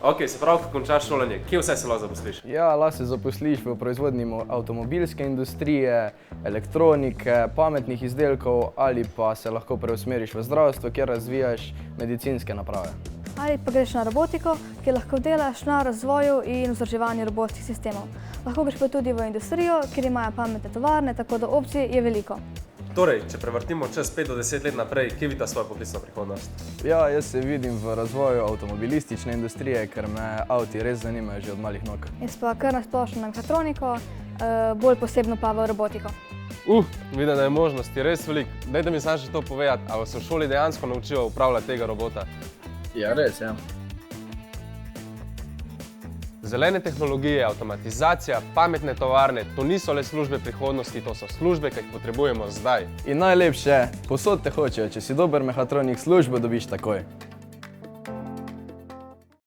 Ok, se pravi, ko končaš šolanje, kje vse se lahko zaposliš? Ja, lahko se zaposliš v proizvodnji avtomobilske industrije, elektronike, pametnih izdelkov ali pa se lahko preusmeriš v zdravstvo, kjer razvijaš medicinske naprave. Ali pa greš na robotiko, kjer lahko delaš na razvoju in vzdrževanju robotskih sistemov. Lahko greš pa tudi v industrijo, kjer imajo pametne tovarne, tako da opcij je veliko. Torej, če prevrtimo čez 5 do 10 let naprej, kje vidite svojo poklicno prihodnost? Ja, jaz se vidim v razvoju avtomobilistične industrije, ker me avti res zanimajo že od malih nog. Jaz pa kar nasplošno na mehатroniko, bolj posebno pa v robotiko. Vidim, da je možnosti res veliko. Dajte mi samo še to povedati, ali se v šoli dejansko naučijo upravljati tega robota? Ja, res, ja. Zelene tehnologije, avtomatizacija, pametne tovarne, to niso le službe prihodnosti, to so službe, ki jih potrebujemo zdaj. In najlepše, povsod te hočejo, če si dober mehatronik, službo dobiš takoj.